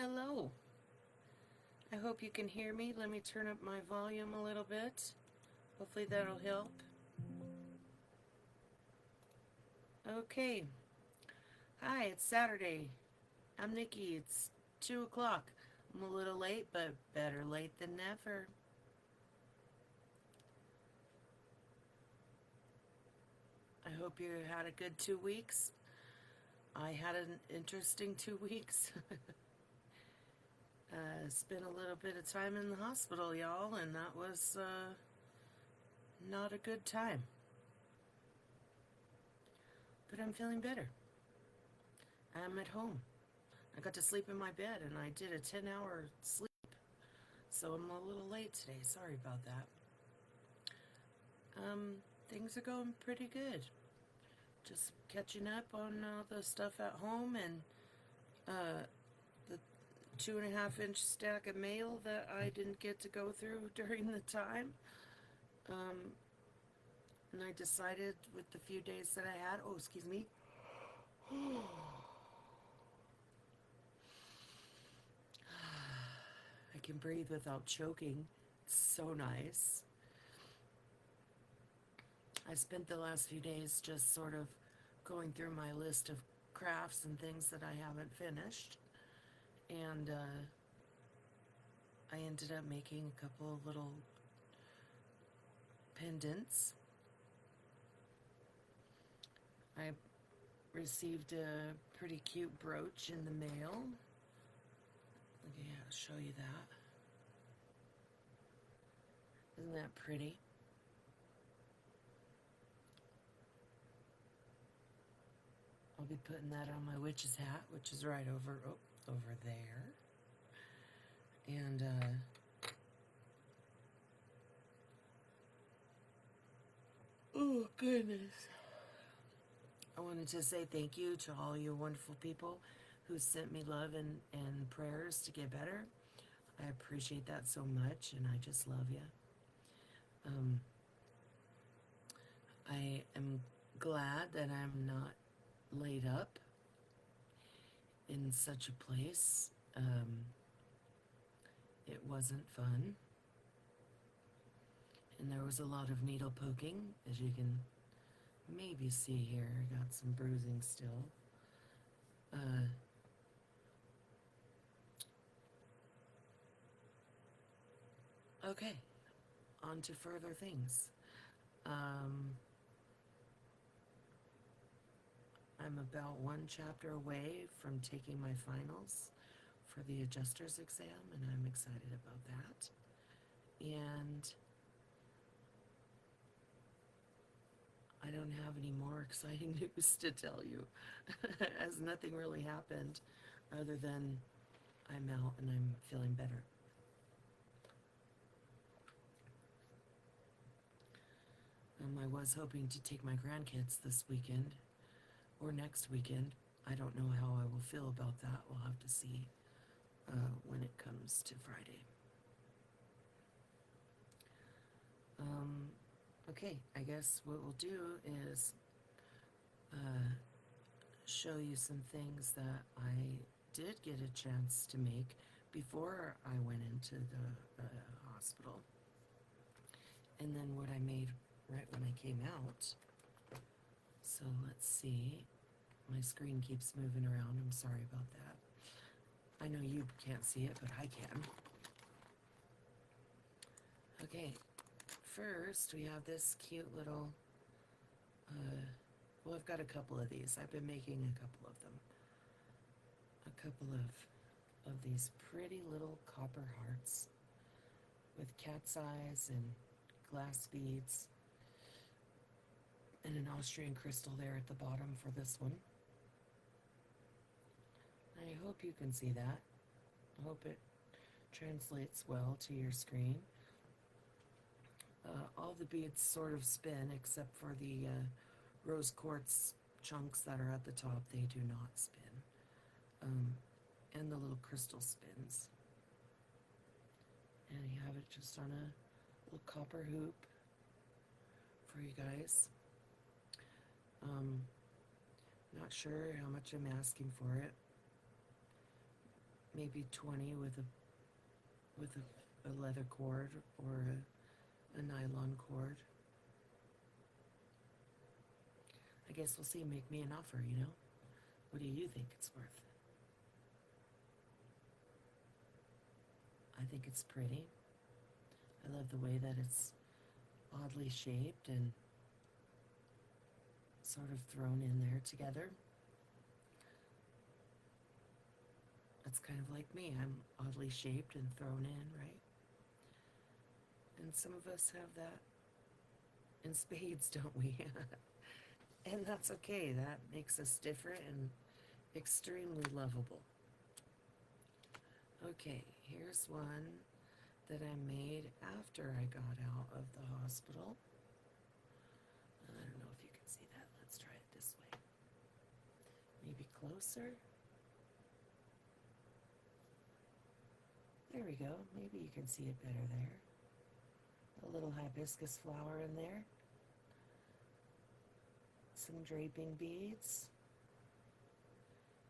Hello. I hope you can hear me. Let me turn up my volume a little bit. Hopefully that'll help. Okay. Hi, it's Saturday. I'm Nikki. It's 2 o'clock. I'm a little late, but better late than never. I hope you had a good 2 weeks. I had an interesting 2 weeks. Spent a little bit of time in the hospital, y'all, and that was not a good time. But I'm feeling better. I'm at home. I got to sleep in my bed and I did a 10-hour sleep. So I'm a little late today. Sorry about that. Things are going pretty good. Just catching up on all the stuff at home and the 2.5-inch stack of mail that I didn't get to go through during the time. And I decided with the few days that I had, oh, excuse me. I can breathe without choking. It's so nice. I spent the last few days just sort of going through my list of crafts and things that I haven't finished. And I ended up making a couple of little pendants. I received a pretty cute brooch in the mail. Okay, I'll show you that. Isn't that pretty? I'll be putting that on my witch's hat, which is right over there. And oh goodness. I wanted to say thank you to all you wonderful people who sent me love and prayers to get better. I appreciate that so much, and I just love you. I am glad that I'm not laid up in such a place. It wasn't fun. And there was a lot of needle poking, as you can maybe see here. I got some bruising still. Okay, on to further things. I'm about one chapter away from taking my finals for the adjuster's exam, and I'm excited about that. And I don't have any more exciting news to tell you, as nothing really happened other than I'm out and I'm feeling better. I was hoping to take my grandkids this weekend or next weekend. I don't know how I will feel about that. We'll have to see when it comes to Friday. Okay, I guess what we'll do is show you some things that I did get a chance to make before I went into the hospital. And then what I made right when I came out. So let's see. My screen keeps moving around. I'm sorry about that. I know you can't see it, but I can. Okay, first we have this cute little, well, I've got a couple of these. I've been making a couple of them. A couple of these pretty little copper hearts with cat's eyes and glass beads and an Austrian crystal there at the bottom for this one. I hope you can see that. I hope it translates well to your screen. All the beads sort of spin except for the rose quartz chunks that are at the top. They do not spin. And the little crystal spins. And you have it just on a little copper hoop for you guys. Not sure how much I'm asking for it. maybe 20 with a leather cord or a nylon cord. I guess we'll see. Make me an offer, you know? What do you think it's worth? I think it's pretty. I love the way that it's oddly shaped and sort of thrown in there together. It's kind of like me. I'm oddly shaped and thrown in, right? And some of us have that in spades, don't we? And that's okay. That makes us different and extremely lovable. Okay, here's one that I made after I got out of the hospital. I don't know if you can see that. Let's try it this way. Maybe closer. There we go. Maybe you can see it better there. A little hibiscus flower in there. Some draping beads.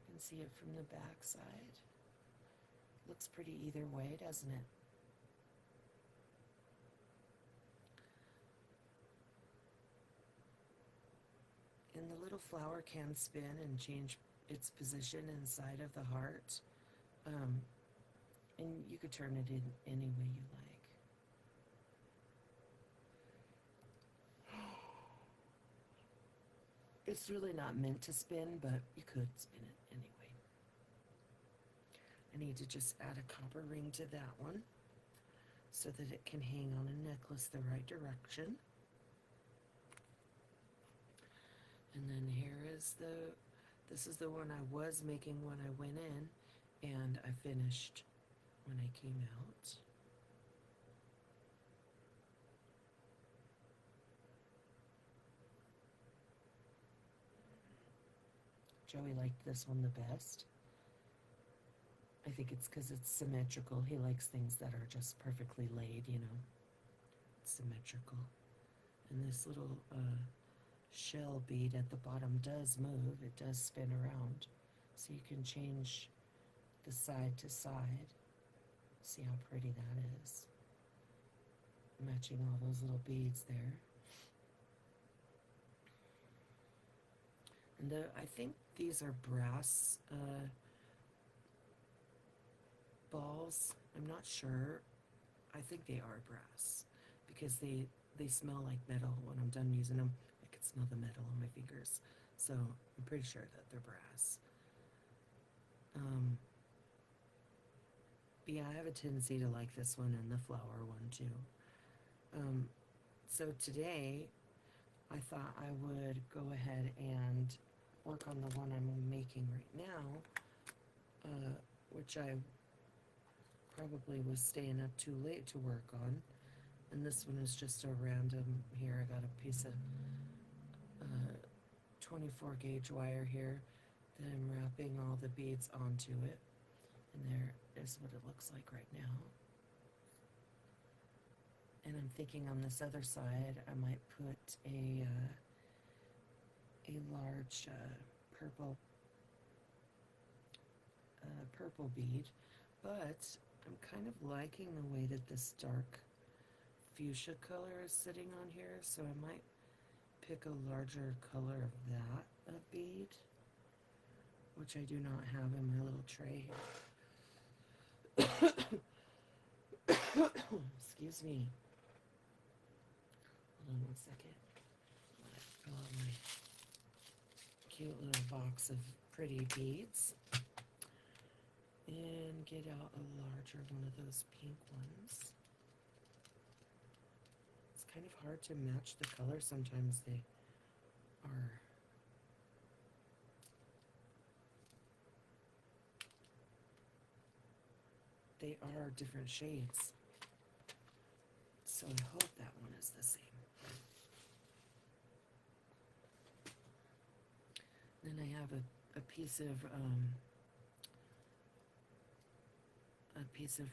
You can see it from the back side. Looks pretty either way, doesn't it? And the little flower can spin and change its position inside of the heart. And you could turn it in any way you like. It's really not meant to spin, but you could spin it anyway. I need to just add a copper ring to that one so that it can hang on a necklace the right direction. And then this is the one I was making when I went in, and I finished when I came out. Joey liked this one the best. I think it's because it's symmetrical. He likes things that are just perfectly laid, you know. It's symmetrical. And this little shell bead at the bottom does move. It does spin around. So you can change the side to side. See how pretty that is. Matching all those little beads there. And I think these are brass balls. I'm not sure. I think they are brass because they smell like metal. When I'm done using them, I can smell the metal on my fingers. So I'm pretty sure that they're brass. But yeah, I have a tendency to like this one and the flower one too. So today I thought I would go ahead and work on the one I'm making right now, which I probably was staying up too late to work on. And this one is just a random, here I got a piece of 24 gauge wire here that I'm wrapping all the beads onto it. And there is what it looks like right now. And I'm thinking on this other side I might put a large purple bead, but I'm kind of liking the way that this dark fuchsia color is sitting on here, so I might pick a larger color of that bead, which I do not have in my little tray here. Excuse me. Hold on one second. Fill out my cute little box of pretty beads and get out a larger one of those pink ones. It's kind of hard to match the color. Sometimes they are different shades. So I hope that one is the same. Then I have a piece of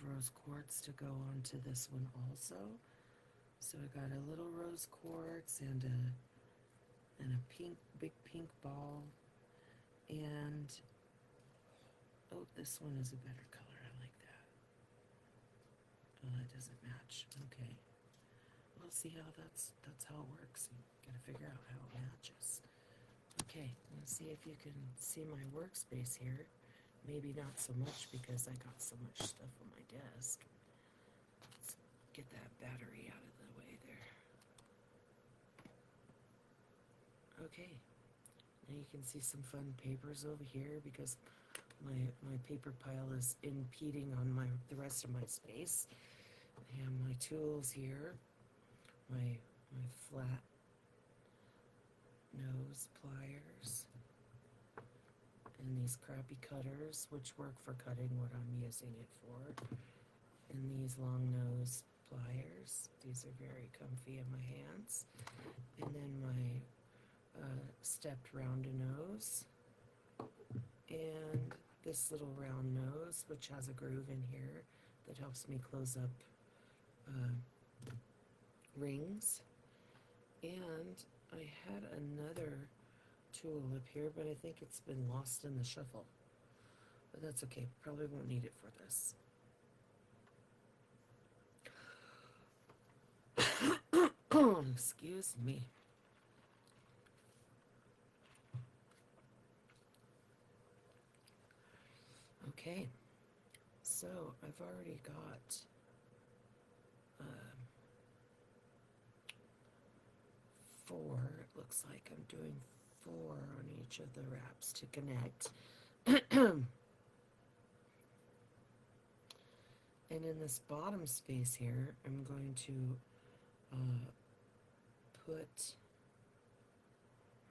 rose quartz to go onto this one also. So I got a little rose quartz and a big pink ball, and oh, this one is a better color. that doesn't match. Okay. We'll see how that's how it works. You gotta figure out how it matches. Okay, let's see if you can see my workspace here. Maybe not so much because I got so much stuff on my desk. Let's get that battery out of the way there. Okay, now you can see some fun papers over here because my paper pile is impeding on the rest of my space. I have my tools here, my flat nose pliers, and these crappy cutters, which work for cutting what I'm using it for, and these long nose pliers. These are very comfy in my hands. And then my stepped round nose, and this little round nose, which has a groove in here that helps me close up rings. And I had another tool up here, but I think it's been lost in the shuffle. But that's okay, probably won't need it for this. Excuse me. Okay, so I've already got 4. It looks like I'm doing 4 on each of the wraps to connect. And in this bottom space here, I'm going to put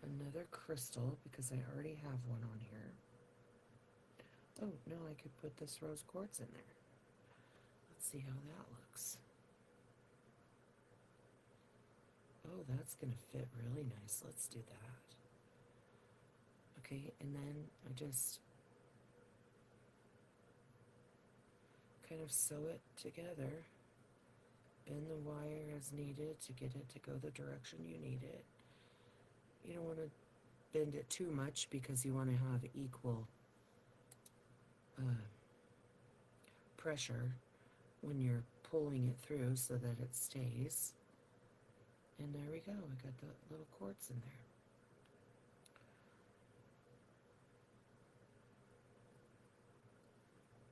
another crystal because I already have one on here. Oh, no, I could put this rose quartz in there. Let's see how that looks. Oh, that's going to fit really nice. Let's do that. Okay, and then I just kind of sew it together. Bend the wire as needed to get it to go the direction you need it. You don't want to bend it too much because you want to have equal pressure when you're pulling it through so that it stays. And there we go, I got the little quartz in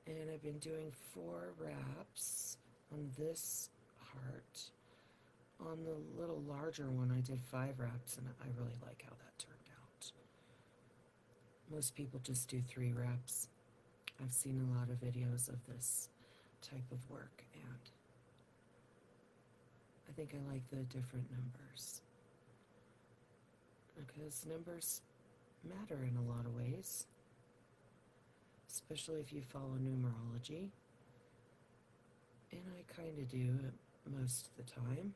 there. And I've been doing 4 wraps on this heart. On the little larger one, I did 5 wraps, and I really like how that turned out. Most people just do 3 wraps. I've seen a lot of videos of this type of work, and I think I like the different numbers. Because numbers matter in a lot of ways, especially if you follow numerology. And I kind of do most of the time.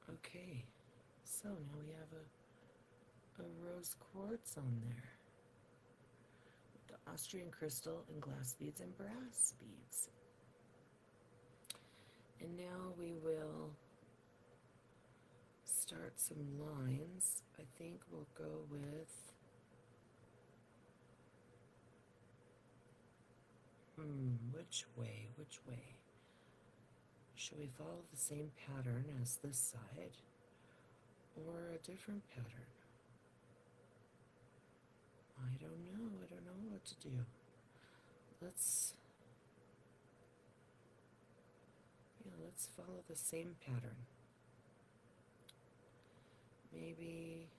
Okay, so now we have a rose quartz on there. With the Austrian crystal and glass beads and brass beads. And now we will start some lines. I think we'll go with which way? Should we follow the same pattern as this side or a different pattern? I don't know what to do. Let's follow the same pattern. Maybe,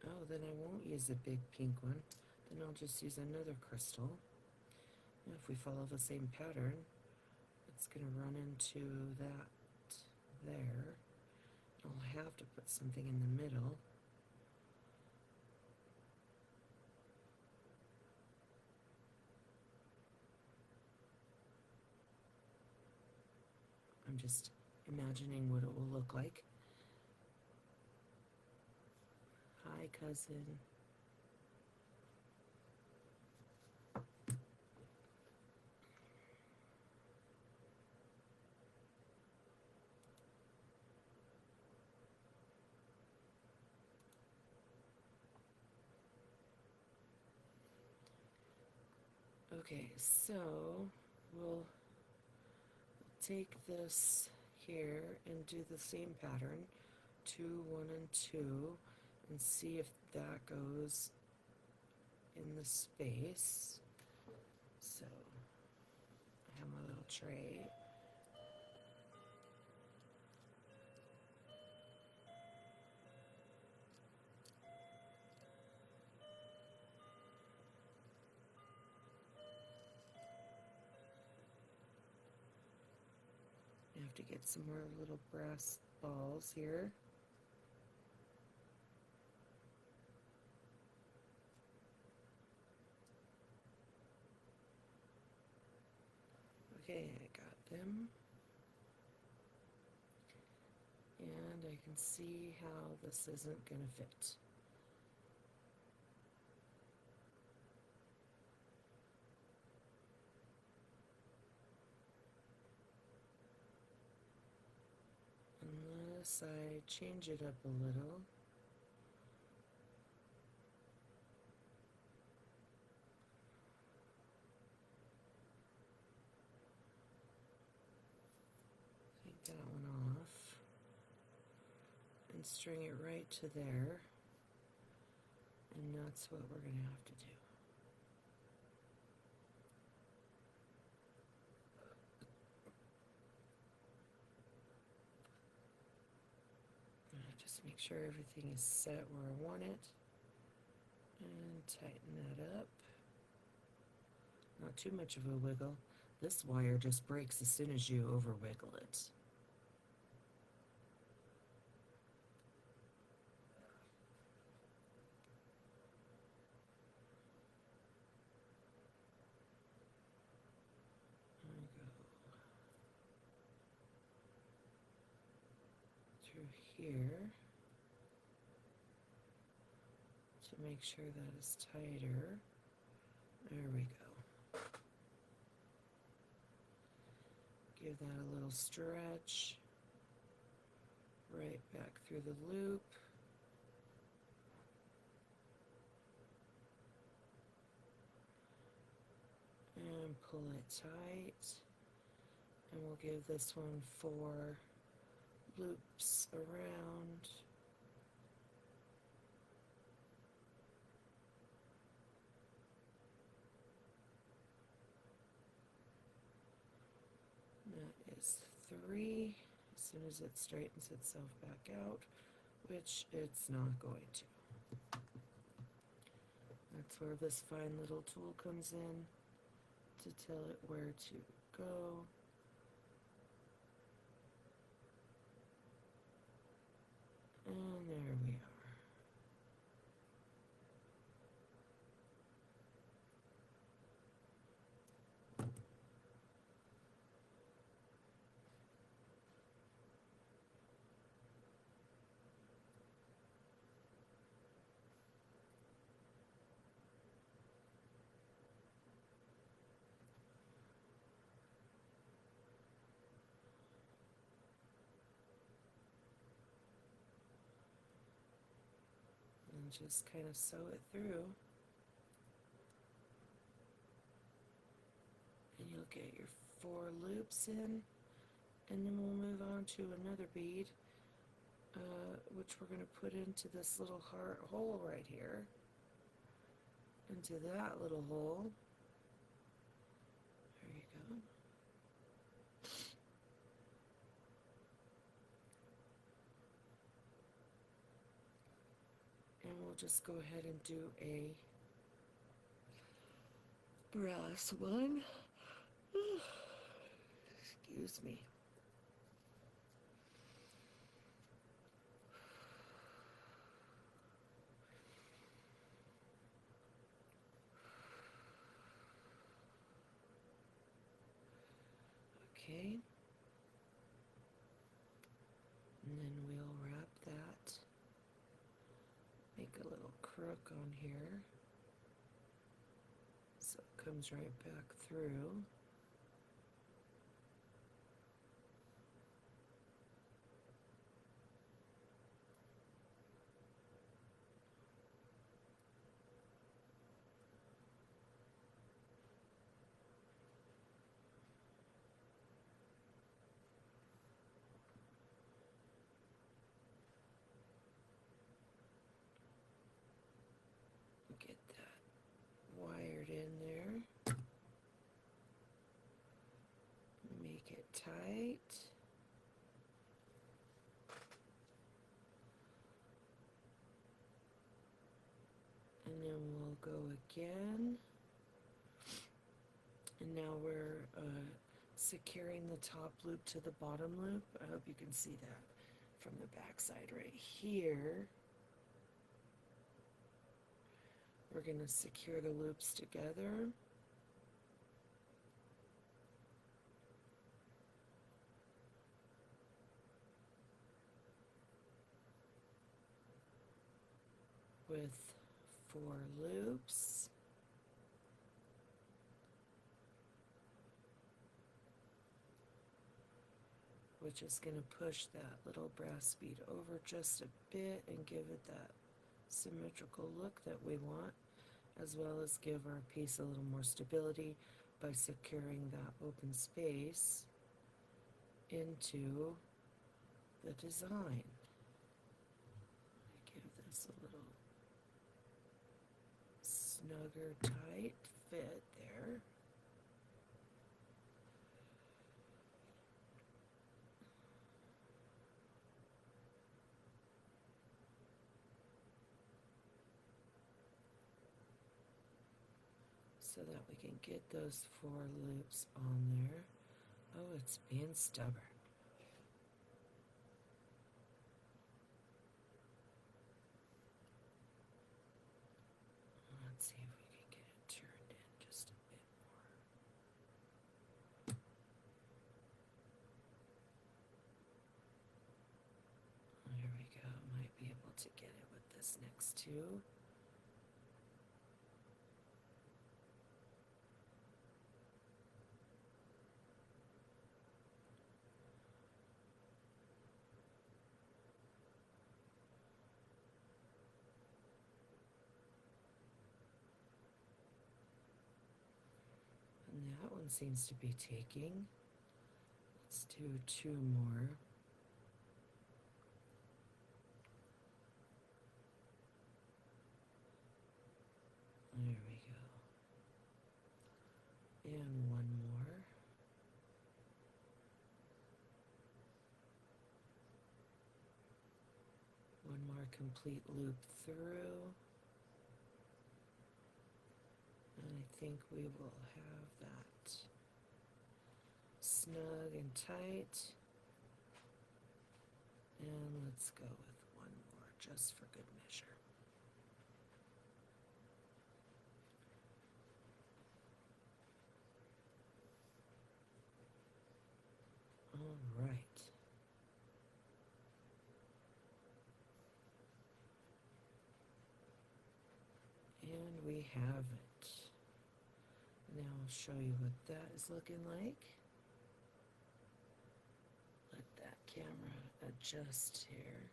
oh, then I won't use a big pink one. Then I'll just use another crystal. And if we follow the same pattern, it's going to run into that there. I'll have to put something in the middle. I'm just imagining what it will look like. Hi, cousin. Okay, so we'll take this here and do the same pattern, 2, 1, and 2, and see if that goes in the space. So I have my little tray. I have to get some more little brass balls here. Okay, I got them. And I can see how this isn't going to fit. Unless I change it up a little. Take that one off. And string it right to there. And that's what we're going to have to do. Just make sure everything is set where I want it. And tighten that up. Not too much of a wiggle. This wire just breaks as soon as you over wiggle it. Through here to make sure that is tighter. There we go. Give that a little stretch. Right back through the loop. And pull it tight. And we'll give this one 4 loops around. That is 3. As soon as it straightens itself back out, which it's not going to. That's where this fine little tool comes in to tell it where to go. And there we are. And just kind of sew it through. And you'll get your 4 loops in. And then we'll move on to another bead, which we're going to put into this little heart hole right here. Into that little hole. There you go. And we'll just go ahead and do a brass one. Excuse me. Okay. And then we'll wrap that. Make a little crook on here. So it comes right back through. tight. And then we'll go again. And now we're securing the top loop to the bottom loop. I hope you can see that from the back side right here. We're going to secure the loops together. With 4 loops. Which is going to push that little brass bead over just a bit and give it that symmetrical look that we want, as well as give our piece a little more stability by securing that open space into the design. Give this a little snugger, tight fit there. So that we can get those 4 loops on there. Oh, it's being stubborn. Let's see if we can get it turned in just a bit more. There we go. Might be able to get it with this next 2. And that one seems to be taking. Let's do 2 more. There we go. And 1 more. One more complete loop through. And I think we will have that snug and tight. And let's go with 1 more just for good measure. All right. And we have it. Now I'll show you what that is looking like. Let that camera adjust here.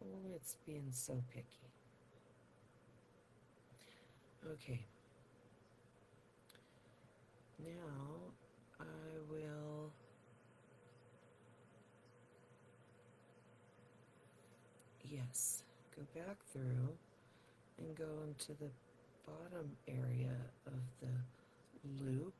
Oh, it's being so picky. Okay. Now I will go back through and go into the bottom area of the loop.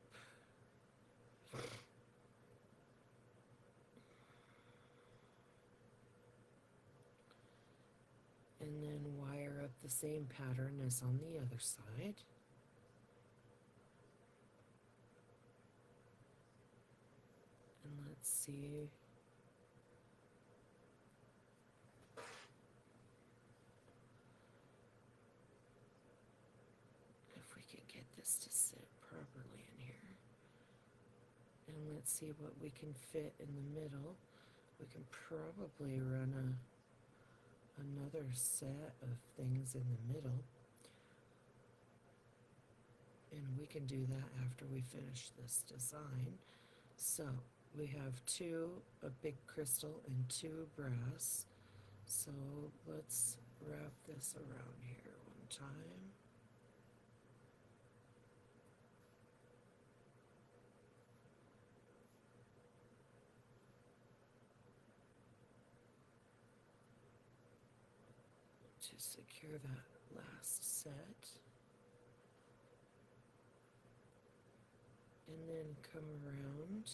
And then wire up the same pattern as on the other side. And let's see. If we can get this to sit properly in here. And let's see what we can fit in the middle. We can probably run another set of things in the middle. And we can do that after we finish this design. So we have a big crystal and 2 brass. So let's wrap this around here one time. To secure that last set. and then come around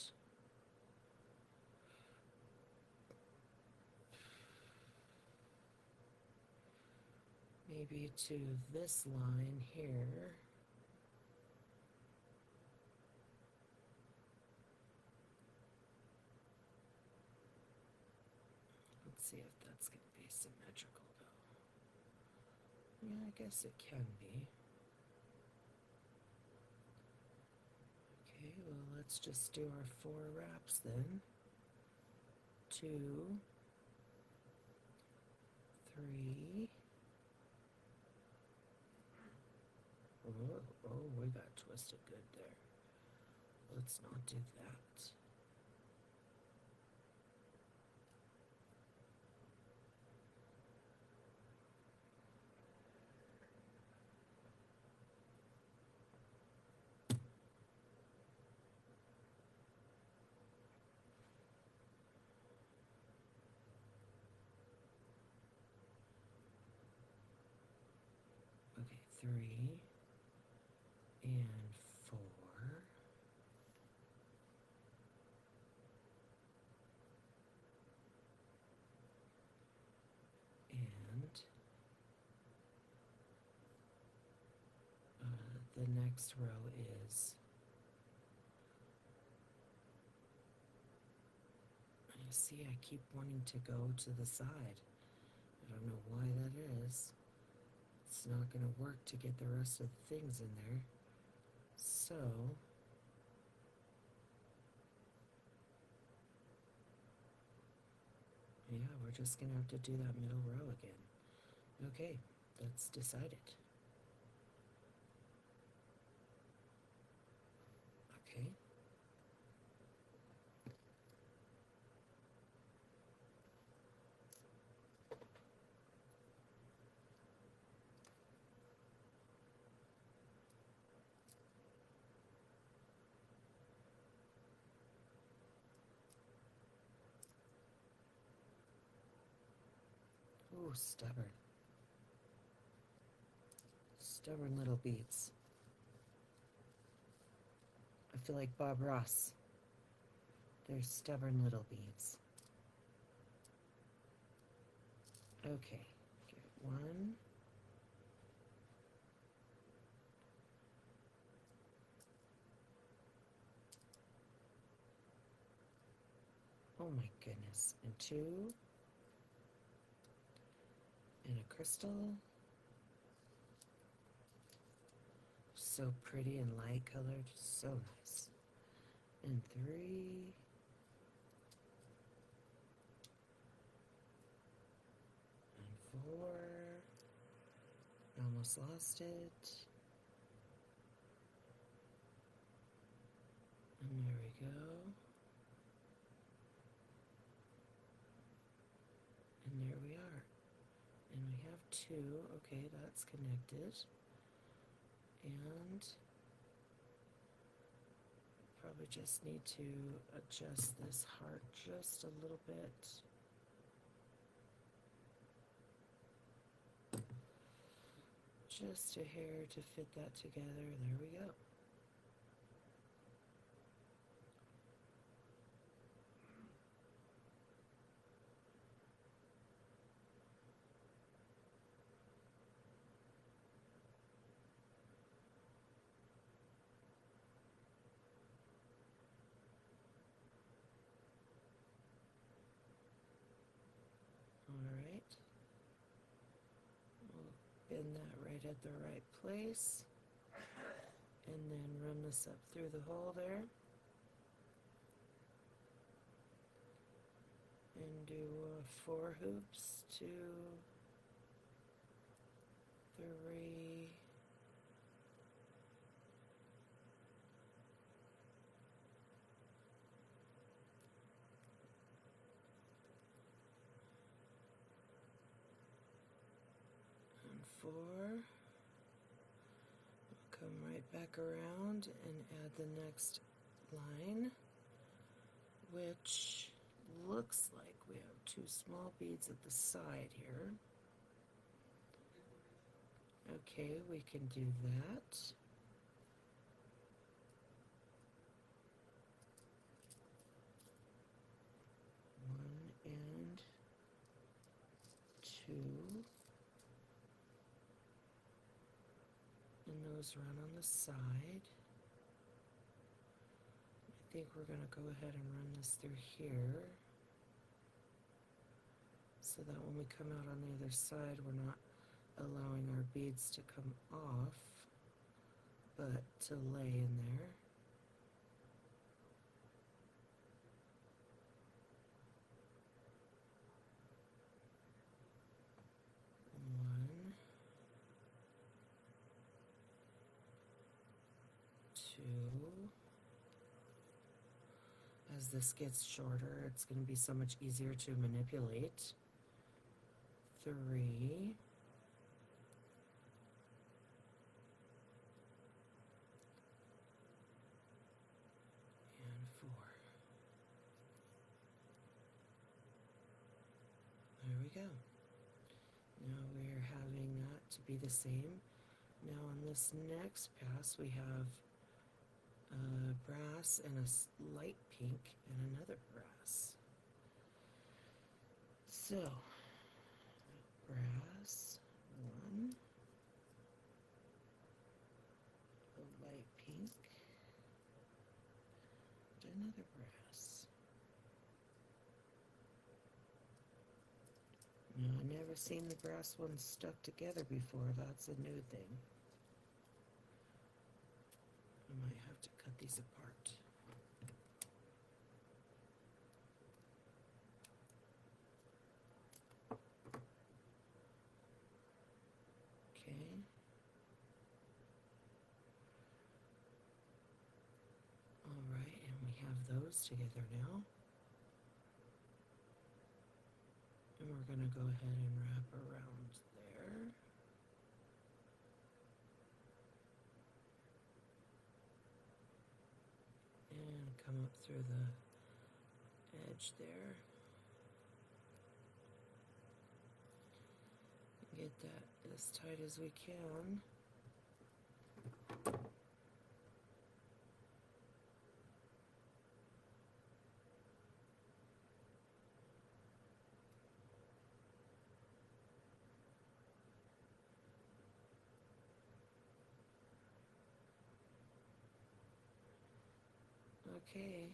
maybe to this line here. Let's see if that's going to be symmetrical though. Yeah, I guess it can be. Okay, well, let's just do our 4 wraps then. 2, 3. Oh, we got twisted good there. Let's not do that. Okay, 3 and 4. And the next row is, you see, I keep wanting to go to the side. I don't know why that is. It's not going to work to get the rest of the things in there. So, yeah, we're just going to have to do that middle row again. Okay, that's decided. Okay. Ooh, stubborn. Stubborn little beads. I feel like Bob Ross. They're stubborn little beads. Okay, get 1. Oh my goodness. And 2. And a crystal. So pretty and light colored. So nice. And 3. And 4. Almost lost it. And there we go. And there we are. And we have 2. Okay, that's connected. And probably just need to adjust this heart just a little bit. Just a hair to fit that together. There we go. Alright. We'll bend that right at the right place. And then run this up through the hole there. And do 4 hoops. 2, 3, and 4. Come right back around and add the next line, which looks like we have 2 small beads at the side here. Okay, we can do that. nose run on the side. I think we're going to go ahead and run this through here, so that when we come out on the other side, we're not allowing our beads to come off, but to lay in there. One, two. As this gets shorter, it's going to be so much easier to manipulate. 3. And 4. There we go. Now we're having that to be the same. Now on this next pass, we have brass and a light pink and another brass. So, brass, 1, a light pink, and another brass. Now, I've never seen the brass ones stuck together before. That's a new thing. I might have to cut these apart. Okay. Alright, and we have those together now. And we're going to go ahead and wrap around there. And come up through the edge there. Get that as tight as we can. Okay,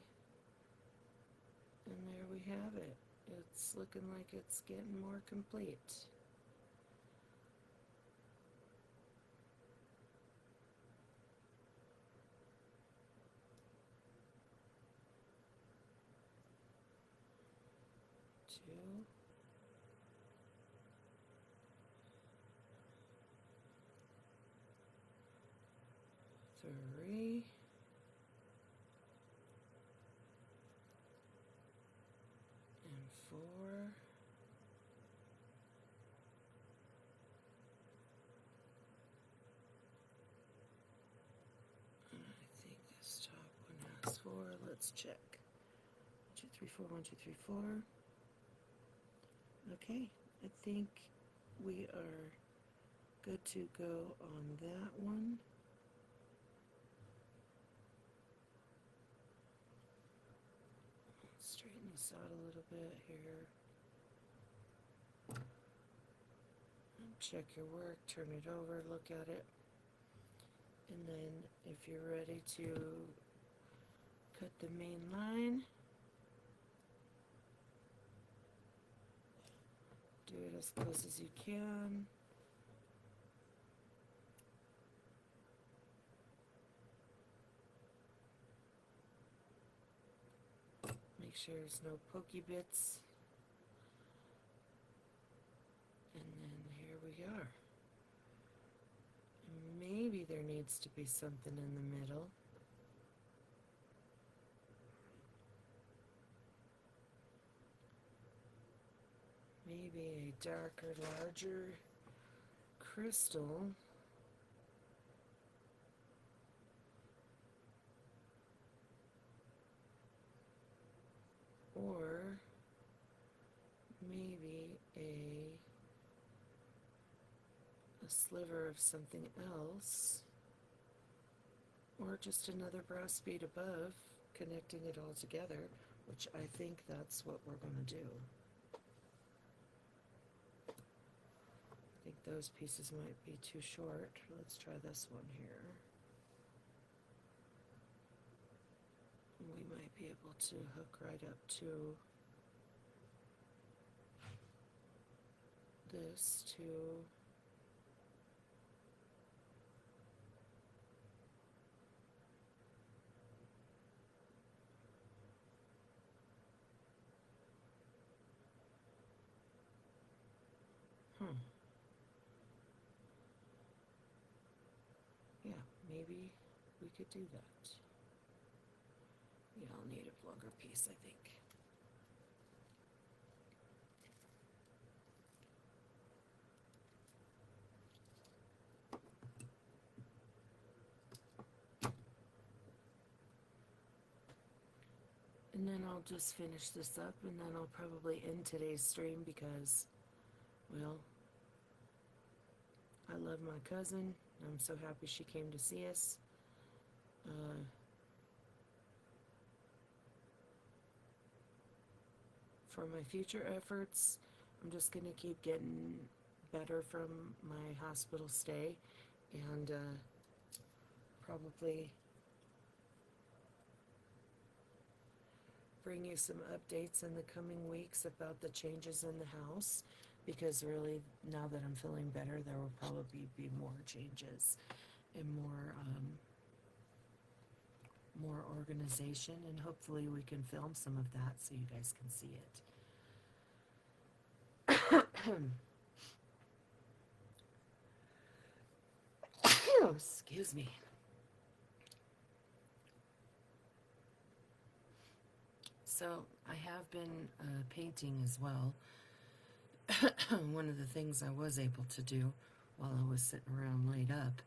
and there we have it. It's looking like it's getting more complete. Two. Three. And 4. And I think this top one has 4. Let's check. 1, 2, 3, 4. 1, 2, 3, 4. Okay, I think we are good to go on that one. Straighten this out a little bit here. And check your work, turn it over, look at it. And then if you're ready to cut the main line, do it as close as you can. Make sure there's no pokey bits. And then here we are. Maybe there needs to be something in the middle. Maybe a darker, larger crystal. Or maybe a sliver of something else, or just another brass bead above, connecting it all together, which I think that's what we're going to do. I think those pieces might be too short. Let's try this one here. We might be able to hook right up to this too. Yeah, maybe we could do that. Yeah, I'll need a longer piece, I think. And then I'll just finish this up, and then I'll probably end today's stream because, well, I love my cousin. I'm so happy she came to see us. For my future efforts, I'm just going to keep getting better from my hospital stay, and probably bring you some updates in the coming weeks about the changes in the house, because really, now that I'm feeling better, there will probably be more changes and more organization, and hopefully we can film some of that so you guys can see it. Oh, excuse me. So I have been painting as well. One of the things I was able to do while I was sitting around laid up.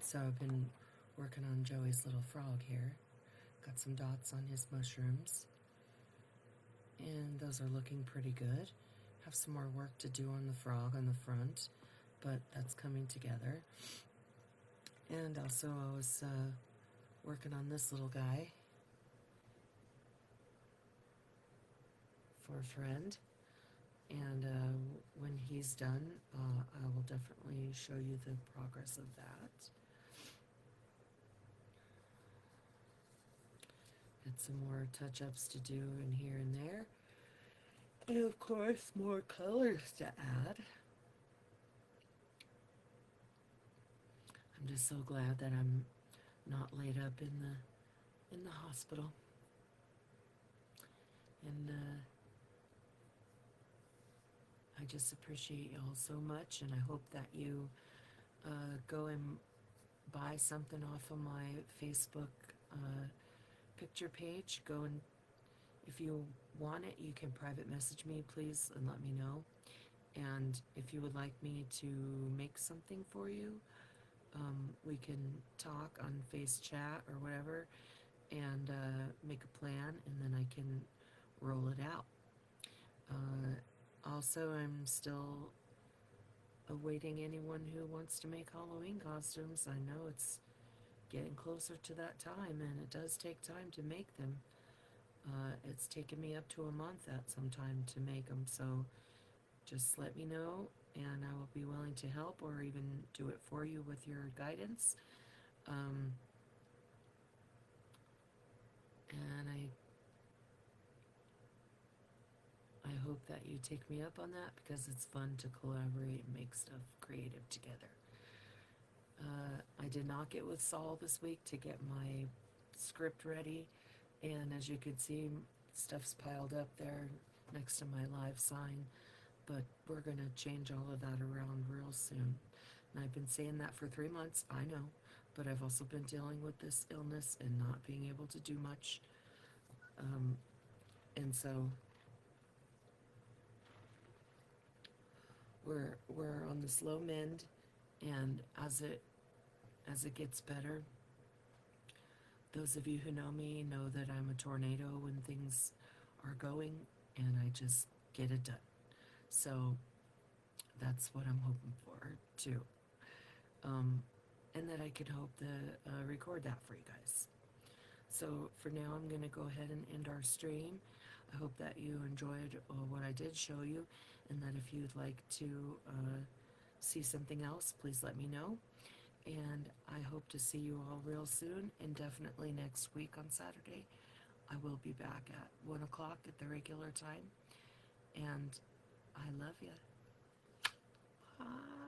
So I've been working on Joey's little frog here. Got some dots on his mushrooms, and those are looking pretty good. Have some more work to do on the frog on the front, but that's coming together. And also I was working on this little guy for a friend, and when he's done, I will definitely show you the progress of that. Got some more touch-ups to do in here and there, and of course more colors to add. I'm just so glad that I'm not laid up in the hospital, and I just appreciate y'all so much, and I hope that you go and buy something off of my Facebook picture page. Go, and if you want it, you can private message me, please, and let me know. And if you would like me to make something for you, we can talk on Face Chat or whatever, and make a plan, and then I can roll it out. Also, I'm still awaiting anyone who wants to make Halloween costumes. I know it's getting closer to that time, and it does take time to make them. It's taken me up to a month at some time to make them, so just let me know, and I will be willing to help or even do it for you with your guidance. And I hope that you take me up on that, because it's fun to collaborate and make stuff creative together. I did not get with Saul this week to get my script ready, and as you can see, stuff's piled up there next to my live sign, but we're going to change all of that around real soon. And I've been saying that for 3 months, I know, but I've also been dealing with this illness and not being able to do much. And so we're on the slow mend, and as it gets better, those of you who know me know that I'm a tornado when things are going, and I just get it done. So that's what I'm hoping for too, and that I could hope to record that for you guys. So for now, I'm going to go ahead and end our stream. I hope that you enjoyed what I did show you, and that if you'd like to see something else, please let me know. And I hope to see you all real soon, and definitely next week on Saturday. I will be back at 1 o'clock at the regular time. And I love you. Bye.